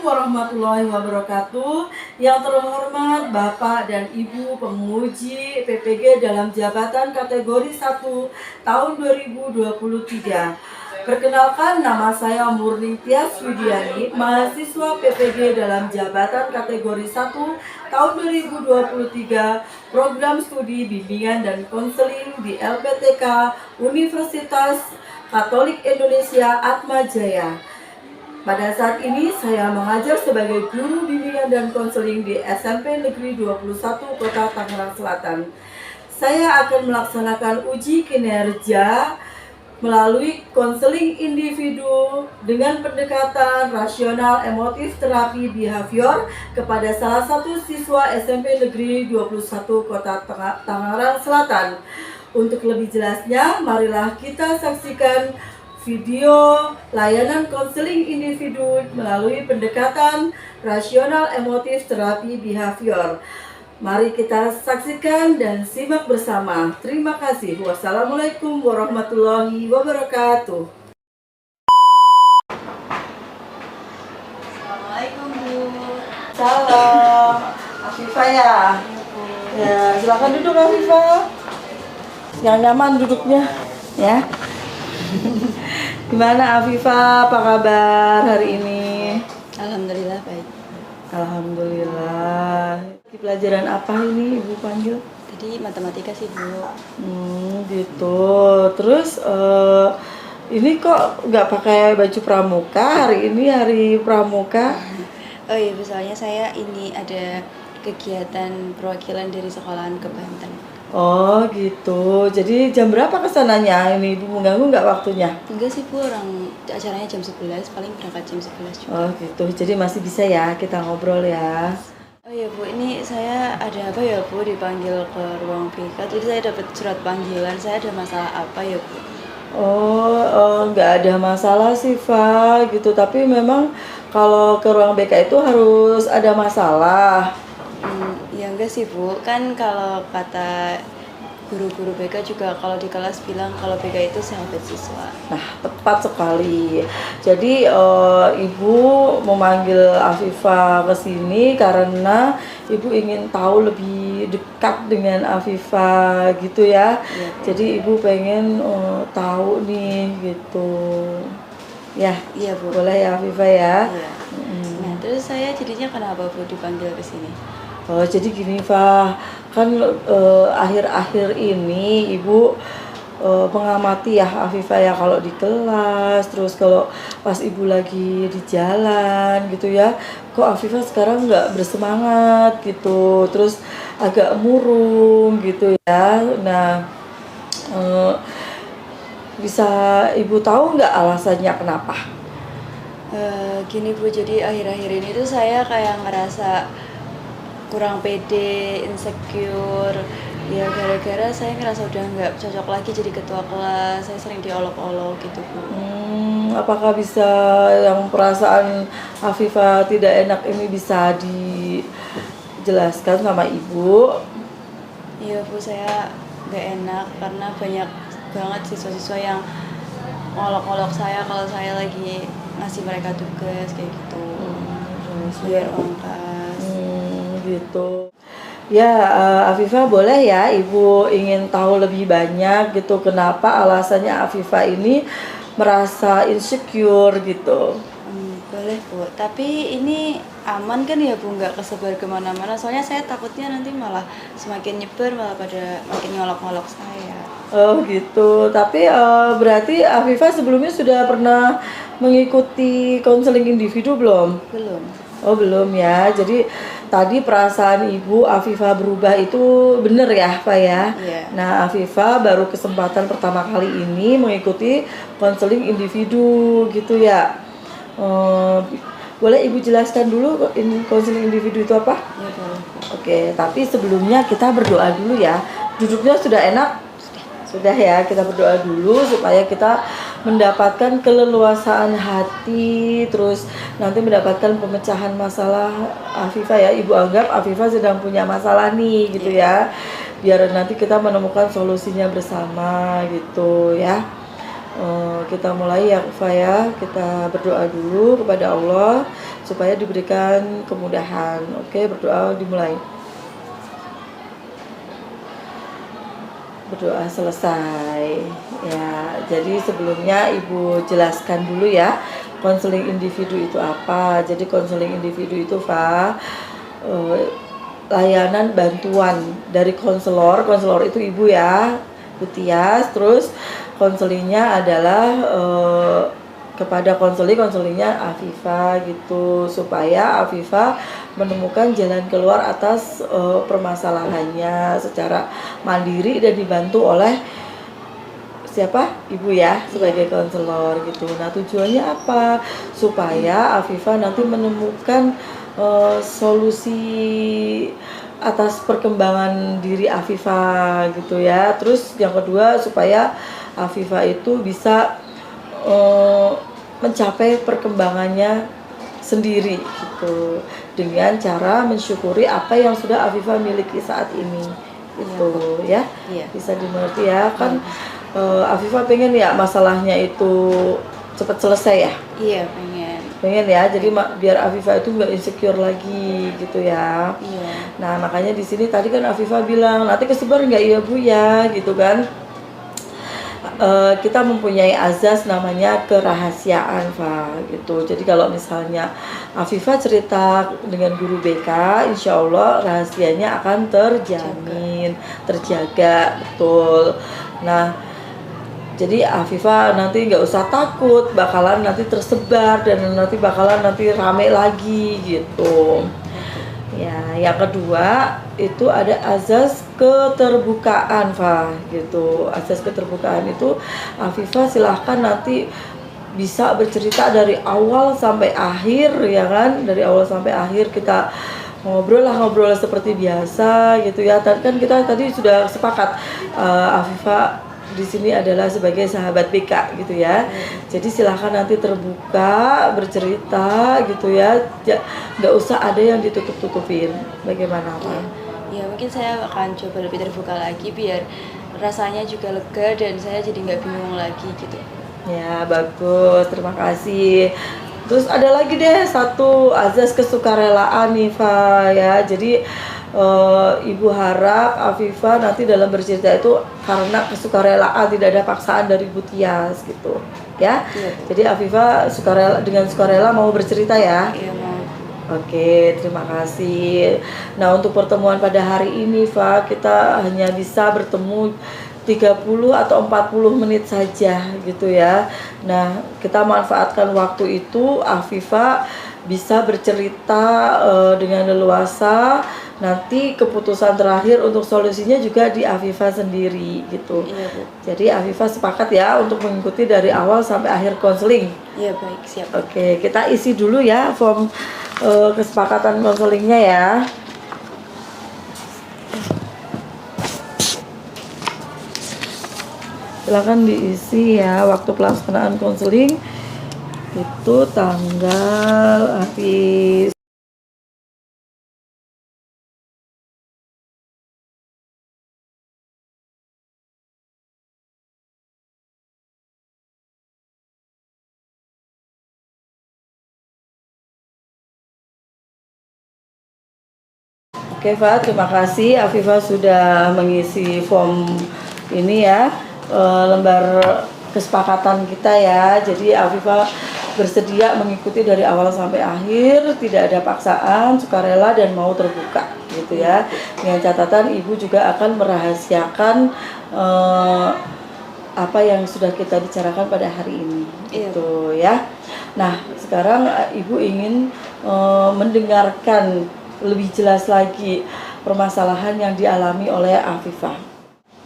warahmatullahi wabarakatuh. Yang terhormat Bapak dan Ibu penguji PPG dalam jabatan kategori 1 tahun 2023. Perkenalkan, nama saya Murni Tias Widiani, mahasiswa PPG dalam jabatan kategori 1 tahun 2023, program studi bimbingan dan konseling di LPTK Universitas Katolik Indonesia Atma Jaya. Pada saat ini saya mengajar sebagai guru bimbingan dan konseling di SMP Negeri 21 Kota Tangerang Selatan. Saya akan melaksanakan uji kinerja melalui konseling individu dengan pendekatan rasional emotif terapi behavior kepada salah satu siswa SMP Negeri 21 Kota Tangerang Selatan. Untuk lebih jelasnya, marilah kita saksikan video layanan konseling individu melalui pendekatan rasional emotif terapi behavior. Mari kita saksikan dan simak bersama. Terima kasih. Wassalamualaikum warahmatullahi wabarakatuh. Assalamualaikum Bu. Salam. Afifah ya. Ya, silakan duduk Afifah. Yang nyaman duduknya, ya. Gimana Afifah, apa kabar hari ini? Alhamdulillah baik. Alhamdulillah. Pelajaran apa ini Ibu panggil? Tadi matematika sih Bu. Gitu. Terus ini kok nggak pakai baju pramuka? Hari ini hari pramuka. Oh iya Bu, soalnya saya ini ada kegiatan perwakilan dari sekolahan ke Banten. Oh gitu. Jadi jam berapa kesananya? Ini Ibu mengganggu nggak waktunya? Enggak sih Bu, acaranya jam 11, paling berangkat jam 11 juga. Oh gitu. Jadi masih bisa ya kita ngobrol ya. Oh iya Bu, ini saya ada apa ya Bu, dipanggil ke ruang BK. Jadi saya dapat surat panggilan, saya ada masalah apa ya Bu? Nggak ada masalah sih, Fa, gitu. Tapi memang kalau ke ruang BK itu harus ada masalah. Ya enggak sih Bu, kan kalau kata guru-guru BK juga kalau di kelas bilang kalau BK itu sahabat siswa. Nah, tepat sekali. Jadi Ibu memanggil Afifah ke sini karena Ibu ingin tahu lebih dekat dengan Afifah gitu ya. Iya, Bu. Jadi Ibu pengen tahu nih gitu. Ya, Iya Bu. boleh ya Afifah ya. Iya. Nah, terus saya jadinya kenapa Bu dipanggil ke sini? Jadi gini Fah, kan akhir-akhir ini Ibu mengamati ya Afifah ya, kalau di kelas, terus kalau pas Ibu lagi di jalan gitu ya, kok Afifah sekarang nggak bersemangat gitu, terus agak murung gitu ya. Nah, bisa Ibu tahu nggak alasannya kenapa? Gini Bu, jadi akhir-akhir ini tuh saya kayak ngerasa kurang pede, insecure. Ya gara-gara saya ngerasa udah nggak cocok lagi jadi ketua kelas, saya sering diolok-olok gitu Bu. Apakah bisa yang perasaan Afifah tidak enak ini bisa dijelaskan sama Ibu? Iya Bu, saya nggak enak karena banyak banget siswa-siswa yang ngolok-olok saya kalau saya lagi ngasih mereka tugas kayak gitu. Terus Biar uang kas. Gitu. Ya, Afifah boleh ya Ibu ingin tahu lebih banyak gitu, kenapa alasannya Afifah ini merasa insecure gitu. Boleh Bu, tapi ini aman kan ya Bu, nggak kesebar kemana-mana, soalnya saya takutnya nanti malah semakin nyebar, malah pada makin nyolok-nyolok saya. Oh gitu, tapi berarti Afifah sebelumnya sudah pernah mengikuti konseling individu belum? Belum. Oh belum ya, jadi tadi perasaan Ibu Afifah berubah itu benar ya Pak ya? Iya. Nah Afifah baru kesempatan pertama kali ini mengikuti konseling individu gitu ya. Boleh Ibu jelaskan dulu konseling individu itu apa? Ya boleh. Oke, tapi sebelumnya kita berdoa dulu ya. Duduknya sudah enak? Sudah ya, kita berdoa dulu supaya kita mendapatkan keleluasaan hati, terus nanti mendapatkan pemecahan masalah Afifah ya. Ibu anggap Afifah sedang punya masalah nih gitu ya. Biar nanti kita menemukan solusinya bersama gitu ya. Kita mulai ya Afifah ya. Kita berdoa dulu kepada Allah. supaya diberikan kemudahan. Oke, berdoa dimulai. Berdoa selesai ya. Jadi sebelumnya Ibu jelaskan dulu ya, konseling individu itu apa. Jadi konseling individu itu layanan bantuan dari konselor itu Ibu ya, Bu Tias. Terus konselingnya adalah kepada konselingnya Afifah gitu, supaya Afifah menemukan jalan keluar atas permasalahannya secara mandiri dan dibantu oleh siapa? Ibu ya, sebagai konselor gitu. Nah, tujuannya apa? Supaya Afifah nanti menemukan solusi atas perkembangan diri Afifah gitu ya. Terus yang kedua, supaya Afifah itu bisa mencapai perkembangannya sendiri gitu, dengan cara mensyukuri apa yang sudah Afifah miliki saat ini itu ya. Bisa dimengerti ya kan. Afifah pengen ya masalahnya itu cepat selesai ya. Iya, pengen Ya, jadi biar Afifah itu nggak insecure lagi gitu ya. Iya. Nah, makanya di sini tadi kan Afifah bilang nanti kesebar nggak ya Bu ya gitu kan. Kita mempunyai azas namanya kerahasiaan gitu. Jadi kalau misalnya Afifah cerita dengan guru BK, insya Allah rahasianya akan terjaga betul. Nah, jadi Afifah nanti nggak usah takut bakalan nanti tersebar dan nanti bakalan rame lagi gitu. Ya, yang kedua itu ada azas keterbukaan gitu. Azas keterbukaan itu Afifah silahkan nanti bisa bercerita dari awal sampai akhir ya kan. Dari awal sampai akhir kita ngobrol seperti biasa gitu ya. Kan kita tadi sudah sepakat Afifah di sini adalah sebagai sahabat BK gitu ya. Jadi silahkan nanti terbuka bercerita gitu ya. Nggak usah ada yang ditutup-tutupin. Bagaimana Pak? Ya mungkin saya akan coba lebih terbuka lagi biar rasanya juga lega dan saya jadi nggak bingung lagi gitu. Ya bagus, terima kasih. Terus ada lagi deh satu azas kesukarelaan nih Fa ya. Jadi Ibu harap Afifah nanti dalam bercerita itu karena kesukarelaan, tidak ada paksaan dari Bu Tias gitu ya. Jadi Afifah dengan sukarela mau bercerita ya. Iya mau. Oke, terima kasih. Nah, untuk pertemuan pada hari ini Fa, kita hanya bisa bertemu 30 atau 40 menit saja gitu ya. Nah, kita manfaatkan waktu itu Afifah bisa bercerita dengan leluasa. Nanti keputusan terakhir untuk solusinya juga di Afifah sendiri gitu. Iya Bu. Jadi Afifah sepakat ya untuk mengikuti dari awal sampai akhir konseling. Iya baik, siap. Oke, kita isi dulu ya form kesepakatan konselingnya ya. Silakan diisi ya, waktu pelaksanaan konseling itu tanggal habis Oke Fa, terima kasih Afifah sudah mengisi form ini ya, lembar kesepakatan kita ya. Jadi Afifah bersedia mengikuti dari awal sampai akhir, tidak ada paksaan, sukarela dan mau terbuka gitu ya. Dengan catatan Ibu juga akan merahasiakan apa yang sudah kita bicarakan pada hari ini gitu ya. Nah, sekarang Ibu ingin mendengarkan lebih jelas lagi permasalahan yang dialami oleh Afifah.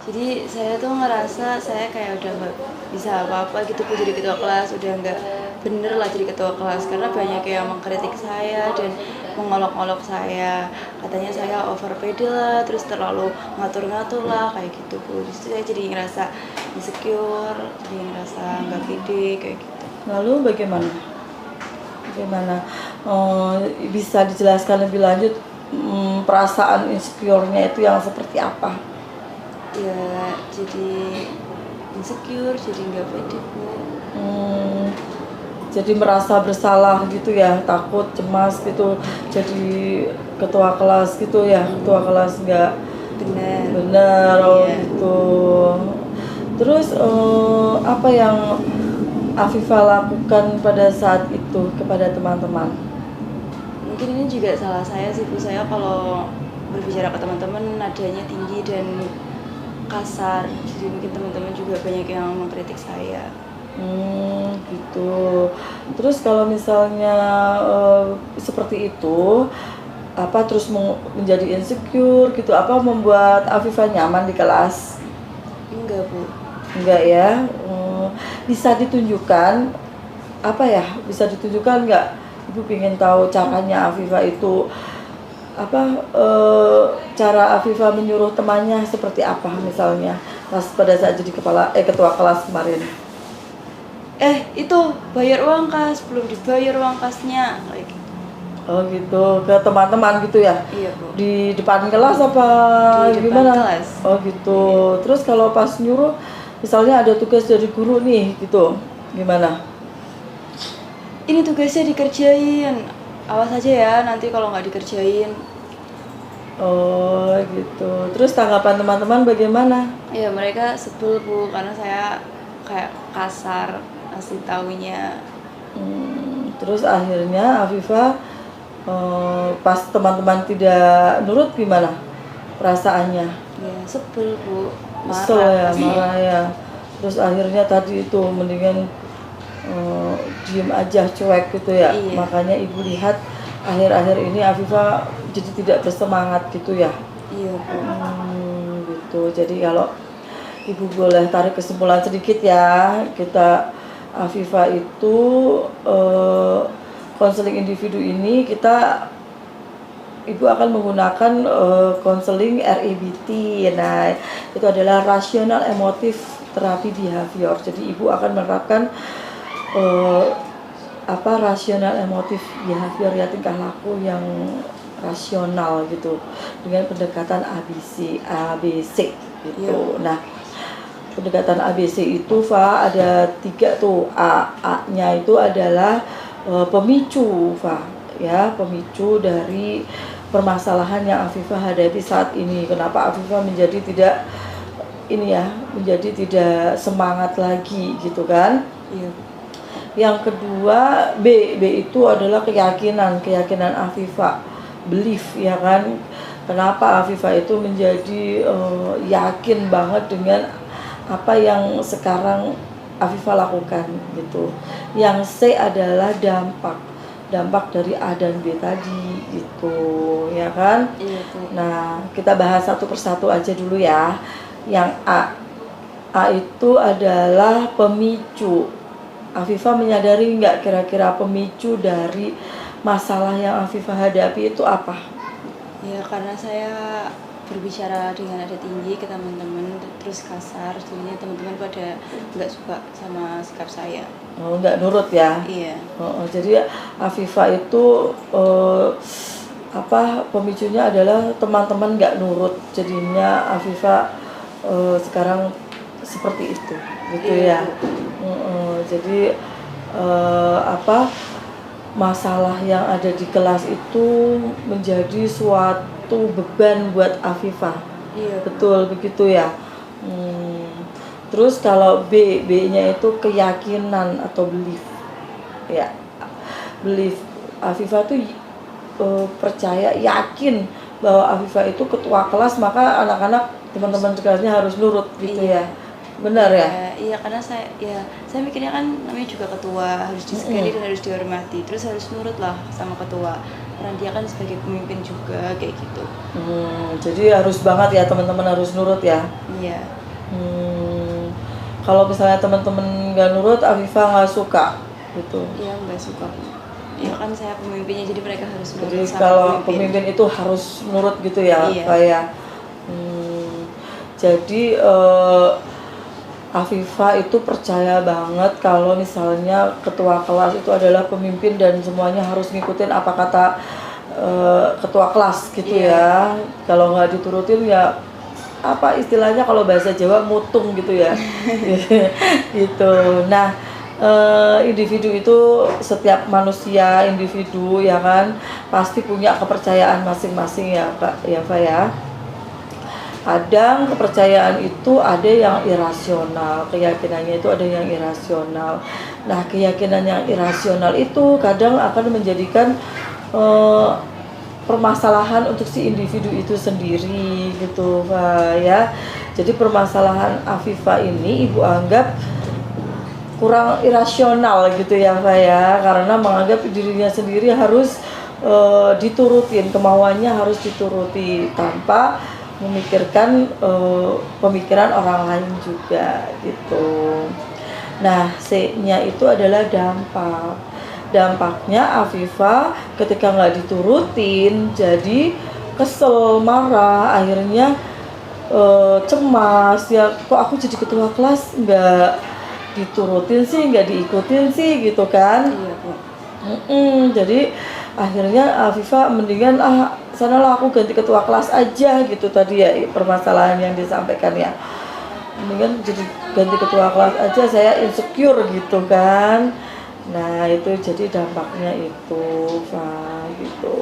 Jadi saya tuh ngerasa saya kayak udah nggak bisa apa-apa gitu Bu, jadi ketua kelas udah nggak bener lah jadi ketua kelas karena banyak yang mengkritik saya dan mengolok-olok saya, katanya saya over pede lah, terus terlalu ngatur-ngatur lah kayak gitu Bu. Di situ saya jadi ngerasa insecure, jadi ngerasa nggak pede kayak gitu. Lalu bagaimana? Bisa dijelaskan lebih lanjut perasaan insecure-nya itu yang seperti apa? Ya jadi insecure, jadi nggak pede Bu. jadi merasa bersalah gitu ya, takut, cemas gitu, jadi ketua kelas gitu ya, ketua kelas nggak Benar. benar. Oh Iya. gitu. Terus apa yang Afifah lakukan pada saat itu kepada teman-teman? Mungkin ini juga salah saya sih Bu, saya kalau berbicara ke teman-teman nadanya tinggi dan kasar, jadi mungkin teman-teman juga banyak yang mengkritik saya. Gitu. Terus kalau misalnya seperti itu, apa terus menjadi insecure gitu, apa membuat Afifah nyaman di kelas? Enggak Bu. Enggak ya. Bisa ditunjukkan apa ya? Bisa ditunjukkan nggak? Ibu ingin tahu caranya Afifah itu apa, cara Afifah menyuruh temannya seperti apa misalnya pas pada saat jadi ketua kelas kemarin. Itu bayar uang kas, belum dibayar uang kasnya, kayak gitu. Oh gitu, ke teman-teman gitu ya? Iya Bu. Di depan kelas apa Di depan gimana? kelas. Oh gitu. Terus kalau pas nyuruh, misalnya ada tugas dari guru nih gitu, gimana? Ini tugasnya dikerjain, awas aja ya nanti kalau nggak dikerjain. Oh gitu. Terus tanggapan teman-teman bagaimana? Ya mereka sebel Bu, karena saya kayak kasar ngasih taunya. Terus akhirnya Afifah pas teman-teman tidak nurut gimana perasaannya? Ya sebel Bu, Kesel ya, marah. marah ya. Terus akhirnya tadi itu mendingan diem aja, cuek gitu ya. Iya. Makanya ibu lihat akhir-akhir ini Afifah jadi tidak bersemangat gitu ya. Iya Bu. Gitu. Jadi kalau ibu boleh tarik kesimpulan sedikit ya, kita Afifah itu konseling individu ini ibu akan menggunakan konseling REBT. Nah, itu adalah rasional emotif terapi behavior. Jadi ibu akan menerapkan rasional emotif behavior ya, tingkah laku yang rasional gitu dengan pendekatan ABC gitu. Iya. Nah, pendekatan ABC itu ada 3 tuh. A-nya itu adalah pemicu ya, pemicu dari permasalahan yang Afifah hadapi saat ini. Kenapa Afifah menjadi tidak semangat lagi gitu kan? Iya. Yang kedua B itu adalah keyakinan Afifah, belief ya kan. Kenapa Afifah itu menjadi yakin banget dengan apa yang sekarang Afifah lakukan gitu. Yang C adalah dampak dari A dan B tadi gitu ya kan. Iya Bu. Nah, kita bahas satu persatu aja dulu ya. Yang A itu adalah pemicu. Afifah menyadari nggak kira-kira pemicu dari masalah yang Afifah hadapi itu apa? Ya karena saya berbicara dengan nada tinggi ke teman-teman terus kasar, jadinya teman-teman pada nggak suka sama sikap saya. Oh, nggak nurut ya? Iya. Jadi Afifah itu pemicunya adalah teman-teman nggak nurut, jadinya Afifah sekarang seperti itu gitu ya. Jadi masalah yang ada di kelas itu menjadi suatu beban buat Afifah. Iya. Betul begitu ya. Terus kalau B-nya itu keyakinan atau belief. Ya. Belief. Afifah tuh percaya, yakin bahwa Afifah itu ketua kelas, maka anak-anak teman-teman kelasnya harus nurut gitu ya. Benar ya? Iya, karena saya mikirnya kan namanya juga ketua, harus disegani dan harus dihormati, terus harus nurut lah sama ketua karena dia kan sebagai pemimpin juga kayak gitu. Jadi harus banget ya, teman-teman harus nurut ya. Iya. Kalau misalnya teman-teman nggak nurut, Afifah nggak suka gitu. Iya, nggak suka. Ya kan saya pemimpinnya, jadi mereka harus nurut. Jadi sama kalau pemimpin itu harus nurut gitu ya. Iya. Kayak jadi Afifah itu percaya banget kalau misalnya ketua kelas itu adalah pemimpin dan semuanya harus ngikutin apa kata ketua kelas gitu ya. Kalau nggak diturutin ya apa istilahnya kalau bahasa Jawa mutung gitu ya. Gitu. Nah, individu itu, setiap manusia individu ya kan pasti punya kepercayaan masing-masing ya Pak ya Pak ya. Kadang kepercayaan itu ada yang irasional, keyakinannya itu ada yang irasional. Nah, keyakinan yang irasional itu kadang akan menjadikan permasalahan untuk si individu itu sendiri gitu Pak ya. Jadi permasalahan Afifah ini ibu anggap kurang irasional gitu ya Pak ya, karena menganggap dirinya sendiri harus diturutin, kemauannya harus dituruti tanpa memikirkan pemikiran orang lain juga gitu. Nah, C-nya itu adalah dampak. Dampaknya Afifah ketika nggak diturutin jadi kesel, marah, akhirnya cemas ya, kok aku jadi ketua kelas nggak diturutin sih, nggak diikutin sih gitu kan. Iya Bu. Jadi akhirnya Afifah mendingan sanalah aku ganti ketua kelas aja gitu tadi ya permasalahan yang disampaikan ya. Mendingan jadi ganti ketua kelas aja, saya insecure gitu kan. Nah itu jadi dampaknya itu Pak gitu.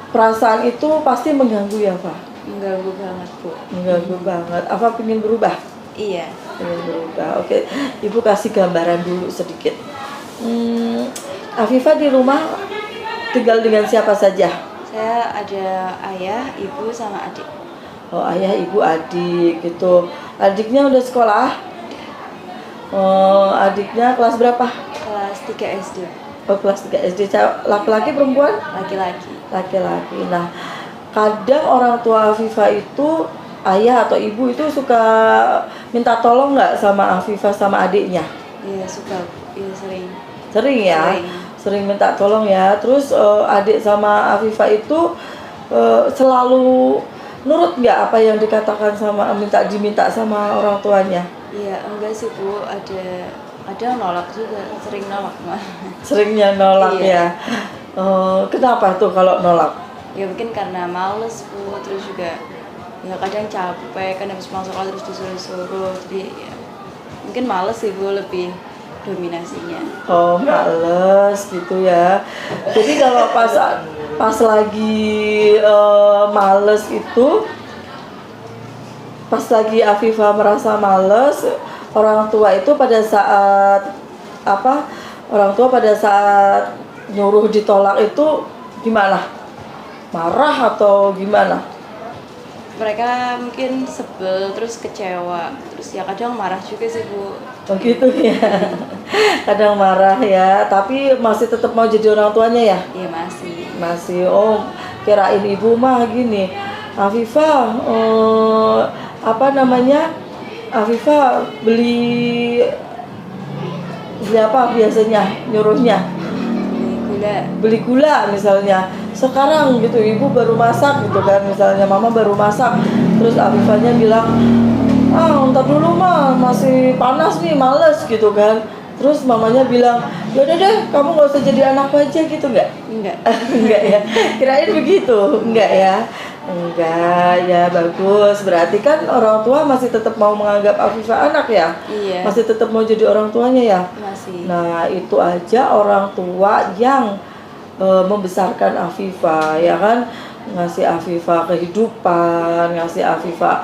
Perasaan itu pasti mengganggu ya Pak? Mengganggu banget Bu. Mengganggu banget. Apa pengen berubah? Iya. Pengen berubah. Oke, Ibu kasih gambaran dulu sedikit. Afifah di rumah tinggal dengan siapa saja? Saya ada ayah, ibu, sama adik. Oh, ayah, ibu, adik gitu. Adiknya udah sekolah? Oh, adiknya kelas berapa? Kelas 3 SD. Oh, kelas 3 SD. Laki-laki perempuan? Laki-laki. Laki-laki. Nah, kadang orang tua Afifah itu, ayah atau ibu itu suka minta tolong nggak sama Afifah sama adiknya? Iya suka, iya sering. Sering ya? Sering minta tolong ya. Terus adik sama Afifah itu selalu nurut nggak apa yang dikatakan sama diminta sama orang tuanya? Iya, enggak sih Bu, ada yang nolak juga, sering nolak mah. Seringnya nolak Iya. ya. Kenapa tuh kalau nolak? Ya mungkin karena males Bu, terus juga ya kadang capek kan habis pulang sekolah terus disuruh-suruh, jadi ya, mungkin males sih Bu lebih dominasinya. Oh, males gitu ya. Jadi kalau pas lagi males itu, pas lagi Afifah merasa males, orang tua itu pada saat orang tua pada saat nyuruh ditolak itu gimana? Marah atau gimana? Mereka mungkin sebel, terus kecewa, terus ya kadang marah juga sih Bu. Oh gitu ya. Kadang marah ya, tapi masih tetap mau jadi orang tuanya ya? Iya masih. Masih. Oh, kirain ibu mah gini, Afifah Afifah beli apa biasanya nyuruhnya? Beli gula misalnya. Sekarang gitu ibu baru masak gitu kan, misalnya mama baru masak, terus Afifahnya bilang ntar dulu mah masih panas nih, males gitu kan. Terus mamanya bilang, yaudah deh kamu gak usah jadi anakku aja gitu, enggak? Enggak ya, kirain begitu. Enggak ya. Enggak ya, bagus. Berarti kan orang tua masih tetap mau menganggap Afifah anak ya? Iya. Masih tetap mau jadi orang tuanya ya? Masih. Nah itu aja orang tua yang membesarkan Afifah ya kan, ngasih Afifah kehidupan, ngasih Afifah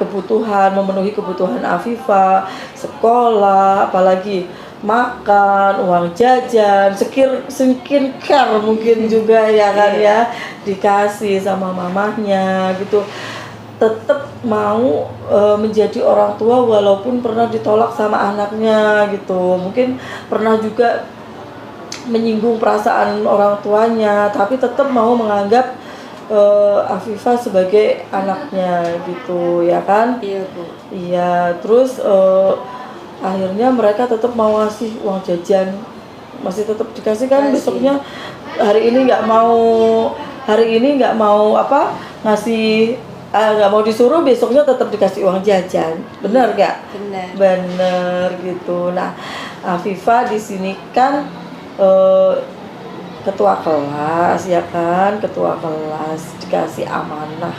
kebutuhan, memenuhi kebutuhan Afifah, sekolah, apalagi makan, uang jajan, skincare mungkin juga ya kan ya, dikasih sama mamahnya gitu. Tetap mau menjadi orang tua walaupun pernah ditolak sama anaknya gitu. Mungkin pernah juga menyinggung perasaan orang tuanya, tapi tetap mau menganggap Afifah sebagai anaknya gitu ya kan? Iya Bu. Iya, terus akhirnya mereka tetap mau ngasih uang jajan, masih tetap dikasih kan? Masih. Besoknya hari ini nggak mau ngasih, nggak mau disuruh, besoknya tetap dikasih uang jajan, bener nggak? Bener gitu. Nah Afifah di sini kan ketua kelas ya kan, ketua kelas dikasih amanah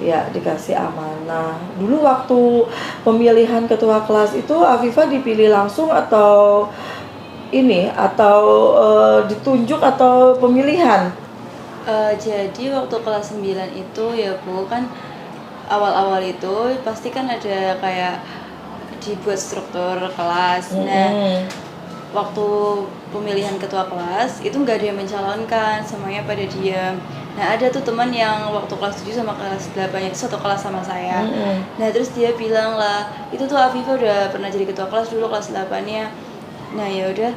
Ya, dikasih amanah. Dulu waktu pemilihan ketua kelas itu Afifah dipilih langsung atau ini atau ditunjuk atau pemilihan? Jadi waktu kelas 9 itu ya Bu, kan awal-awal itu pasti kan ada kayak dibuat struktur kelas. Nah, Mm-mm. waktu pemilihan ketua kelas itu nggak ada yang mencalonkan, semuanya pada diam. Nah, ada tuh teman yang waktu kelas 7 sama kelas 8 itu satu kelas sama saya. Mm-mm. Nah, terus dia bilang lah, itu tuh Afifah udah pernah jadi ketua kelas dulu kelas 8-nya. Nah, ya udah,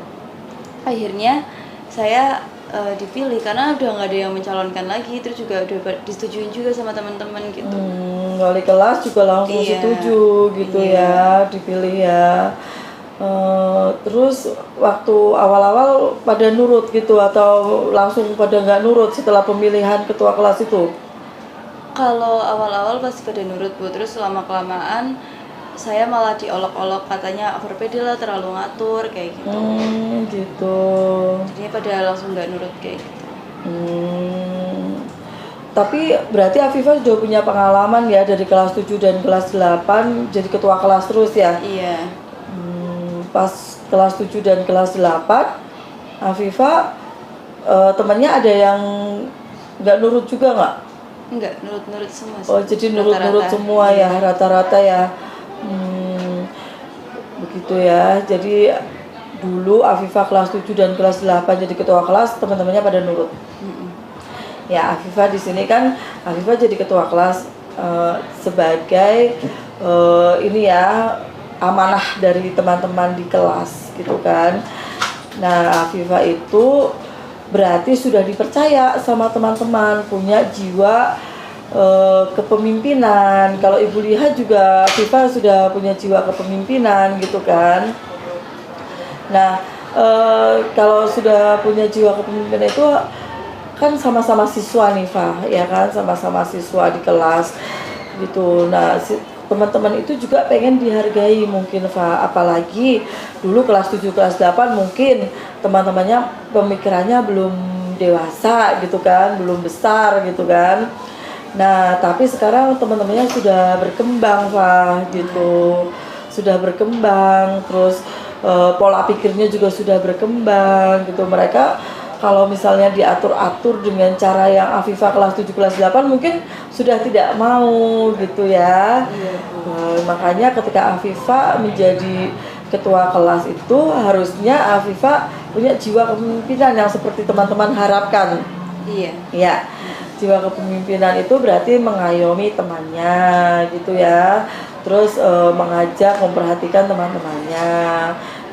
akhirnya saya dipilih karena udah nggak ada yang mencalonkan lagi, terus juga udah disetujuin juga sama teman-teman gitu. Wali kelas juga langsung Iya, setuju gitu iya. ya, dipilih ya. Terus waktu awal-awal pada nurut gitu atau langsung pada nggak nurut setelah pemilihan ketua kelas itu? Kalau awal-awal pasti pada nurut Bu, terus lama-kelamaan saya malah diolok-olok katanya overpede lah, terlalu ngatur kayak gitu. Gitu. Jadinya pada langsung nggak nurut kayak gitu. Hmm. Tapi berarti Afifah sudah punya pengalaman ya dari kelas 7 dan kelas 8 jadi ketua kelas terus ya? Iya, Pas kelas 7 dan kelas 8 Afifah temannya ada yang nggak nurut juga nggak? nggak nurut-nurut semua sih. Oh jadi nurut-nurut Rata-rata. semua ya, Iya. rata-rata ya. Begitu ya. Jadi dulu Afifah kelas 7 dan kelas 8 jadi ketua kelas, teman-temannya pada nurut. Mm-mm. Ya, Afifah di sini kan Afifah jadi ketua kelas sebagai ini ya amanah dari teman-teman di kelas gitu kan. Nah, Afifah itu berarti sudah dipercaya sama teman-teman, punya jiwa kepemimpinan. Kalau Ibu lihat juga Afifah sudah punya jiwa kepemimpinan gitu kan. Nah, kalau sudah punya jiwa kepemimpinan itu kan sama-sama siswa nih, Fa, ya kan, sama-sama siswa di kelas gitu. Nah, teman-teman itu juga pengen dihargai mungkin, Fa, apalagi dulu kelas 7 kelas 8 mungkin teman-temannya pemikirannya belum dewasa gitu kan, belum besar gitu kan. Nah, tapi sekarang teman-temannya sudah berkembang, Fa, gitu. Sudah berkembang, terus pola pikirnya juga sudah berkembang gitu. Mereka kalau misalnya diatur-atur dengan cara yang Afifah kelas 7 kelas 8 mungkin sudah tidak mau gitu ya. Iya Bu. Makanya ketika Afifah menjadi ketua kelas itu harusnya Afifah punya jiwa kepemimpinan yang seperti teman-teman harapkan. Iya. Ya, jiwa kepemimpinan itu berarti mengayomi temannya gitu ya. Terus mengajak, memperhatikan teman-temannya.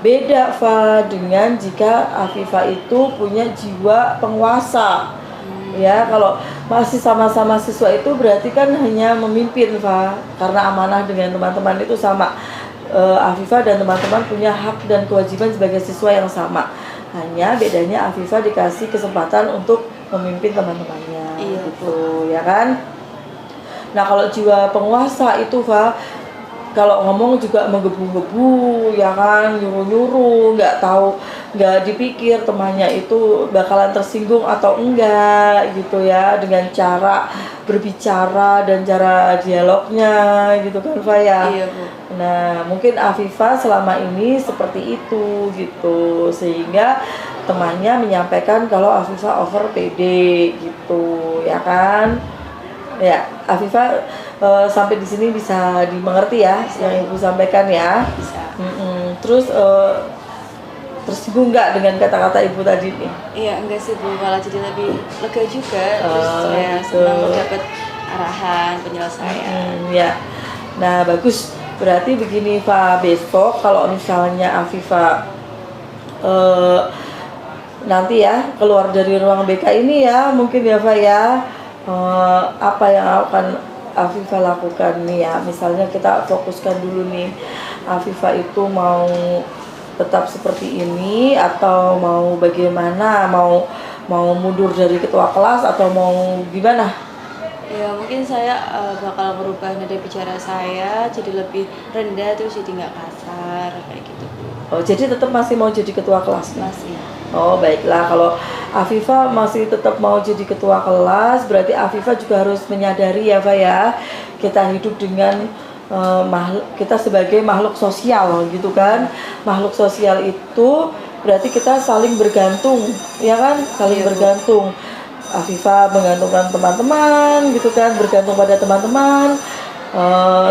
Beda, Fa, dengan jika Afifah itu punya jiwa penguasa. Ya, kalau masih sama-sama siswa itu berarti kan hanya memimpin, Fa. Karena amanah dengan teman-teman itu sama. Afifah dan teman-teman punya hak dan kewajiban sebagai siswa yang sama. Hanya bedanya Afifah dikasih kesempatan untuk memimpin teman-temannya. Iya, gitu, ya kan? Nah, kalau jiwa penguasa itu, Fa, kalau ngomong juga menggebu-gebu, ya kan, nyuruh-nyuruh, nggak tahu, nggak dipikir temannya itu bakalan tersinggung atau enggak gitu ya, dengan cara berbicara dan cara dialognya gitu kan, Fa ya. Iya Bu. Nah, mungkin Afifah selama ini seperti itu gitu, sehingga temannya menyampaikan kalau Afifah over PD gitu, ya kan? Ya, Afifah sampai di sini bisa dimengerti ya yang Ibu sampaikan ya. Bisa. Terus tersinggung nggak dengan kata-kata Ibu tadi nih? Iya, enggak sih Bu, malah jadi lebih lega juga. Terus saya Gitu. senang dapat arahan, penyelesaian. Ya. Nah, bagus. Berarti begini, Pak, besok kalau misalnya Afifah nanti ya keluar dari ruang BK ini ya, mungkin ya, Pak ya, apa yang akan Afifah lakukan nih ya? Misalnya kita fokuskan dulu nih, Afifah itu mau tetap seperti ini atau mau bagaimana? Mau mundur dari ketua kelas atau mau gimana? Ya mungkin saya bakal merubah nada bicara saya jadi lebih rendah, terus jadi nggak kasar kayak gitu Bu. Oh, jadi tetap masih mau jadi ketua kelas nih? Masih. Oh baiklah, kalau Afifa masih tetap mau jadi ketua kelas, berarti Afifa juga harus menyadari ya Pak ya, kita hidup dengan kita sebagai makhluk sosial gitu kan. Makhluk sosial itu berarti kita saling bergantung, ya kan? Saling Iya, Bu. bergantung. Afifa menggantungkan teman-teman gitu kan, bergantung pada teman-teman.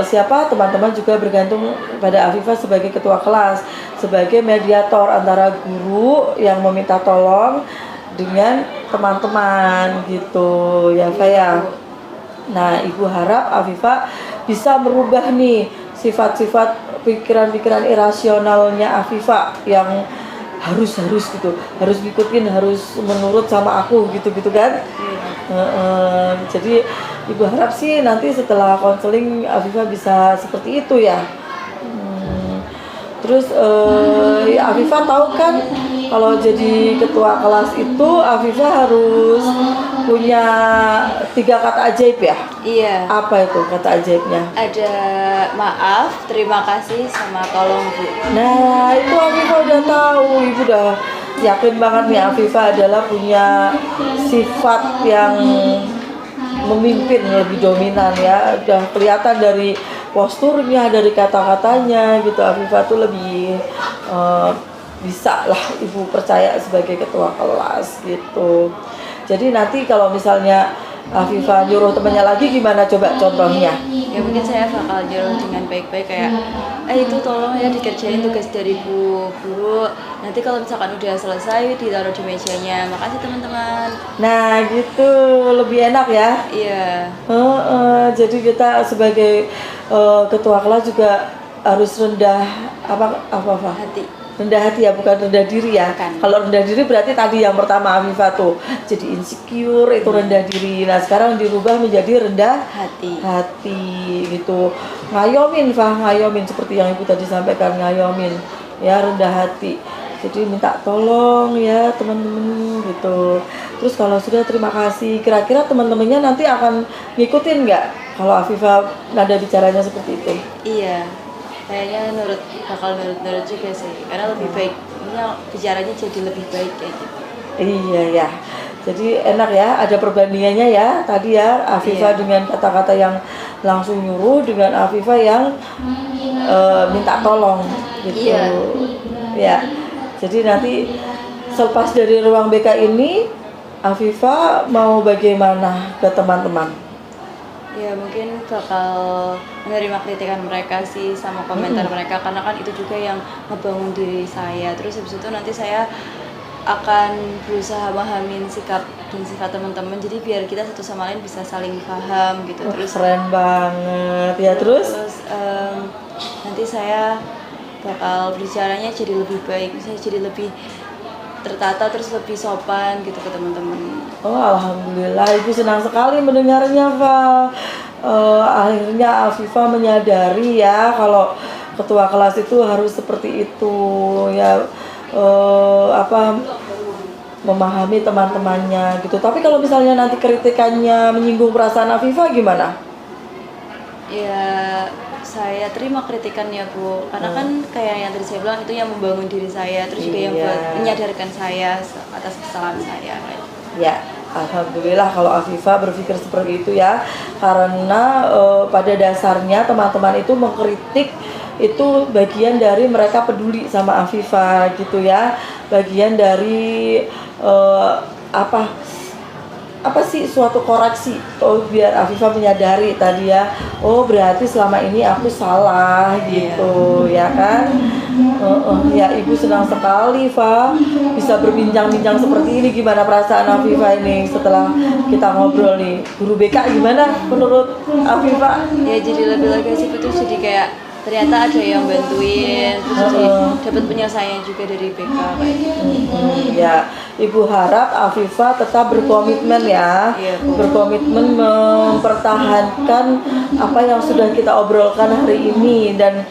Siapa teman-teman juga bergantung pada Afifa sebagai ketua kelas, sebagai mediator antara guru yang meminta tolong dengan teman-teman gitu ya Pak ya. Nah Ibu harap Afifa bisa merubah nih sifat-sifat pikiran-pikiran irasionalnya Afifa yang harus gitu, harus ngikutin, harus menurut sama aku gitu kan. Jadi Ibu harap sih nanti setelah konseling Afifa bisa seperti itu ya. Terus ya Afifa tahu kan kalau jadi ketua kelas itu Afifa harus punya 3 kata ajaib ya. Iya. Apa itu kata ajaibnya? Ada maaf, terima kasih, sama tolong, Bu. Nah itu Afifa udah tahu, Ibu udah yakin banget nih Afifa adalah punya sifat yang memimpin lebih dominan ya, udah kelihatan dari posturnya, dari kata-katanya gitu. Afifa tuh lebih bisa lah Ibu percaya sebagai ketua kelas gitu. Jadi nanti kalau misalnya Afifa nyuruh temannya lagi gimana coba contohnya? Ya mungkin saya bakal nyuruh dengan baik-baik kayak itu tolong ya dikerjain tugas dari Bu Guru, nanti kalau misalkan udah selesai ditaruh di mejanya, makasih teman-teman. Nah gitu lebih enak ya. Iya. Jadi kita sebagai ketua kelas juga harus rendah Hati. rendah hati ya, bukan rendah diri ya. Bukan. Kalau rendah diri berarti tadi yang pertama Afifa tuh jadi insecure, itu rendah diri. Nah sekarang dirubah menjadi rendah hati gitu. Ngayomin seperti yang Ibu tadi sampaikan, ngayomin ya, rendah hati. Jadi minta tolong ya teman-teman gitu. Terus kalau sudah terima kasih, kira-kira teman-temannya nanti akan ngikutin nggak kalau Afifa nada bicaranya seperti itu? Iya. Kayaknya bakal nurut juga sih, karena lebih baik, bicaranya jadi lebih baik kayak gitu. Iya ya, jadi enak ya, ada perbandingannya ya tadi ya, Afifa dengan kata-kata yang langsung nyuruh dengan Afifa yang minta tolong gitu. Iya. Ya, jadi nanti selepas dari ruang BK ini Afifa mau bagaimana ke teman-teman? Ya mungkin bakal menerima kritikan mereka sih sama komentar mereka, karena kan itu juga yang ngebangun diri saya. Terus habis itu nanti saya akan berusaha memahami sikap dan sifat teman-teman, jadi biar kita satu sama lain bisa saling paham gitu. Terus keren banget ya. Terus nanti saya bakal berbicaranya jadi lebih baik, saya jadi lebih tertata, terus lebih sopan gitu ke teman-teman. Oh alhamdulillah, Ibu senang sekali mendengarnya Pak. Akhirnya Afifa menyadari ya kalau ketua kelas itu harus seperti itu ya, memahami teman-temannya gitu. Tapi kalau misalnya nanti kritikannya menyinggung perasaan Afifa gimana? Ya saya terima kritikan ya Bu, karena kan kayak yang tadi saya bilang itu yang membangun diri saya, terus juga yang buat menyadarkan saya atas kesalahan saya. Ya, alhamdulillah kalau Afifa berpikir seperti itu ya, karena pada dasarnya teman-teman itu mengkritik itu bagian dari mereka peduli sama Afifa gitu ya, bagian dari apa sih suatu koreksi, biar Afifa menyadari tadi ya, berarti selama ini aku salah gitu ya kan. Ya Ibu senang sekali Fa bisa berbincang-bincang seperti ini. Gimana perasaan Afifa ini setelah kita ngobrol nih? Guru BK gimana menurut Afifa? Ya jadi lebih lega sih, itu jadi kayak ternyata ada yang bantuin, terus jadi dapat penyelesaian juga dari BK kayak gitu. Ya, Ibu harap Afifa tetap berkomitmen ya, berkomitmen mempertahankan apa yang sudah kita obrolkan hari ini, dan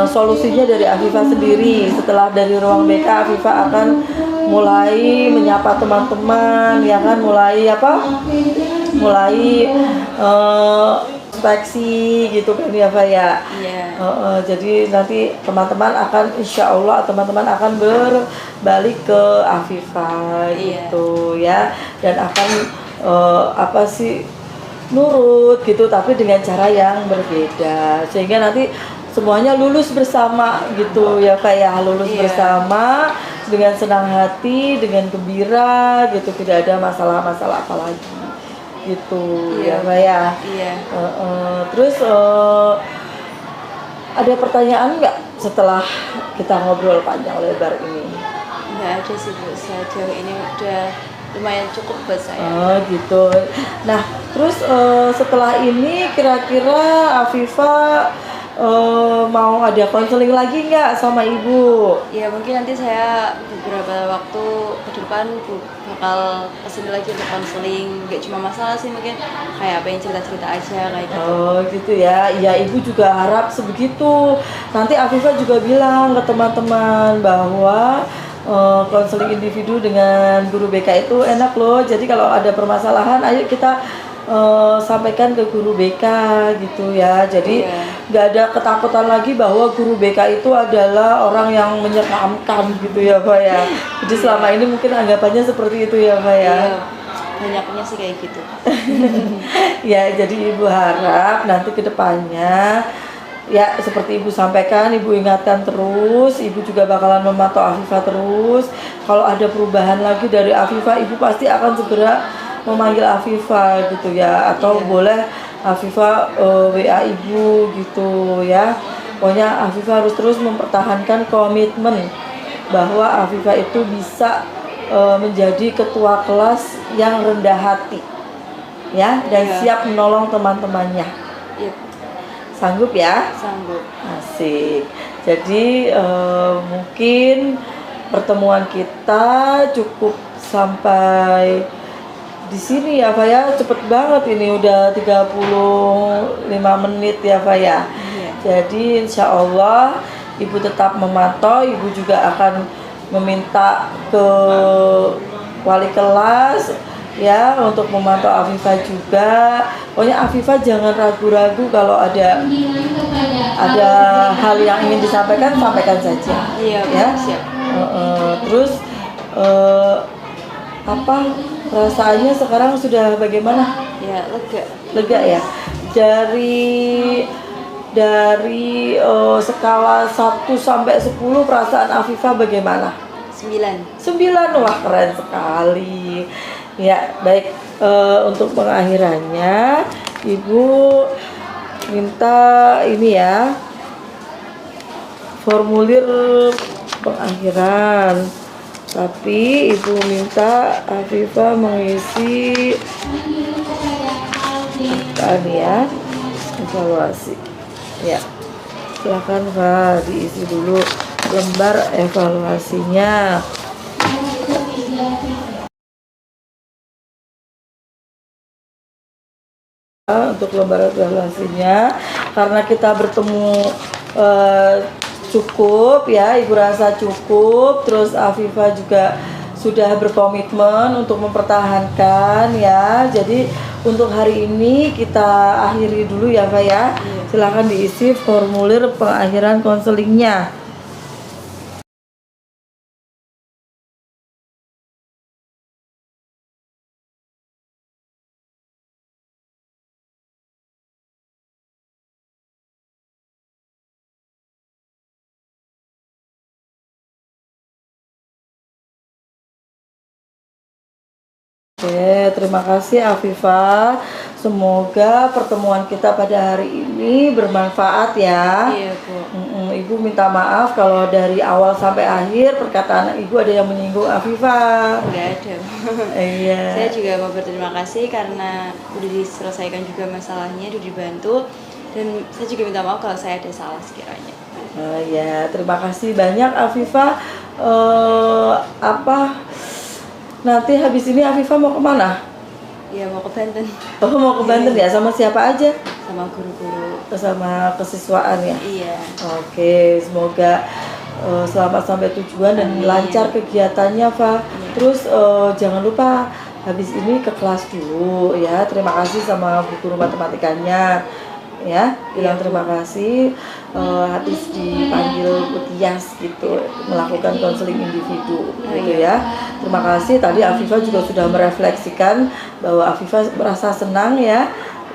solusinya dari Afifa sendiri. Setelah dari ruang BK, Afifa akan mulai menyapa teman-teman ya kan, mulai introspeksi gitu kan ya Pak ya. Iya. Jadi nanti teman-teman akan insya Allah teman-teman akan berbalik ke Afifah Iya. gitu ya, dan akan apa sih, nurut gitu tapi dengan cara yang berbeda sehingga nanti semuanya lulus bersama gitu ya kayak lulus Iya. bersama dengan senang hati, dengan gembira gitu, tidak ada masalah-masalah apa lagi gitu ya Iya. Pak ya. Iya. Terus ada pertanyaan nggak setelah kita ngobrol panjang lebar ini? Nggak ada sih Bu, sejauh ini udah lumayan cukup buat saya. Oh gitu. Nah terus setelah ini kira-kira Afifah mau ada konseling lagi nggak sama ibu? Ya mungkin nanti saya beberapa waktu ke depan bakal kesini lagi untuk konseling, nggak cuma masalah sih, mungkin kayak pengen cerita-cerita aja kayak gitu. Oh gitu ya. Ya ibu juga harap sebegitu. Nanti Afifah juga bilang ke teman-teman bahwa konseling individu dengan guru BK itu enak loh. Jadi kalau ada permasalahan, ayo kita sampaikan ke guru BK gitu ya. Jadi nggak ada ketakutan lagi bahwa guru BK itu adalah orang yang menyeramkan gitu ya Pak ya. Jadi selama ini mungkin anggapannya seperti itu ya Pak ya. Iya, banyaknya sih kayak gitu. Ya jadi ibu harap nanti ke depannya ya seperti ibu sampaikan, ibu ingatkan terus, ibu juga bakalan memantau Afifah terus. Kalau ada perubahan lagi dari Afifah, ibu pasti akan segera memanggil Afifah gitu ya, atau boleh Afifah WA ibu gitu ya. Pokoknya Afifah harus terus mempertahankan komitmen bahwa Afifah itu bisa menjadi ketua kelas yang rendah hati ya, dan siap menolong teman-temannya. Iya, Sanggup ya? sanggup. Asik. Jadi mungkin pertemuan kita cukup sampai di sini ya Pak ya. Cepet banget ini udah 35 menit ya Pak ya. Iya. Jadi insya Allah ibu tetap memantau, ibu juga akan meminta ke wali kelas ya untuk memantau Afifah juga. Pokoknya Afifah jangan ragu-ragu kalau ada hal yang ingin disampaikan, sampaikan saja. Iya, Ya. siap. Terus apa perasaannya sekarang sudah bagaimana? Ya, lega. Lega ya. Dari skala 1 sampai 10 perasaan Afifah bagaimana? 9. 9, wah keren sekali. Ya, baik, untuk pengakhirannya Ibu minta ini ya, formulir pengakhiran. Tapi Ibu minta Afifah mengisi ya, evaluasi. Ya, silakan Pak diisi dulu lembar evaluasinya. Untuk lembar evaluasinya, karena kita bertemu cukup ya, Ibu rasa cukup, terus Afifah juga sudah berkomitmen untuk mempertahankan ya. Jadi untuk hari ini kita akhiri dulu ya Pak ya. Silakan diisi formulir pengakhiran konselingnya. Oke, terima kasih Afifah. Semoga pertemuan kita pada hari ini bermanfaat ya. Iya, Bu. Ibu minta maaf kalau dari awal sampai akhir perkataan Ibu ada yang menyinggung Afifah. Enggak ada. Iya. Saya juga mau berterima kasih karena udah diselesaikan juga masalahnya, udah dibantu, dan saya juga minta maaf kalau saya ada salah sekiranya. Ya, terima kasih banyak Afifah. Nanti habis ini Afifah mau kemana? Iya, mau ke Banten. Oh, mau ke Banten ya, sama siapa aja? Sama guru-guru. Sama kesiswaan ya? Iya. Oke, semoga selamat sampai tujuan dan lancar kegiatannya, Pak. Terus jangan lupa habis ini ke kelas dulu ya. Terima kasih sama bu guru matematikanya. ya, bilang Iya, terima Bu. kasih habis dipanggil Putias gitu, melakukan konseling individu Oh, gitu iya, Bu. ya. Terima kasih. Tadi Afifah juga sudah merefleksikan bahwa Afifah merasa senang ya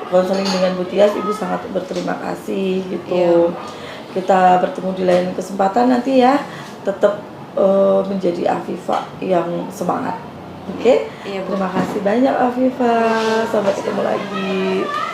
konseling dengan Putias. Ibu sangat berterima kasih Iya, gitu. Kita bertemu di lain kesempatan nanti ya. Tetap menjadi Afifah yang semangat. Oke? iya, Bu. Terima kasih banyak Afifah. Iya, Bu. Sampai Makasih, ketemu Bu. lagi.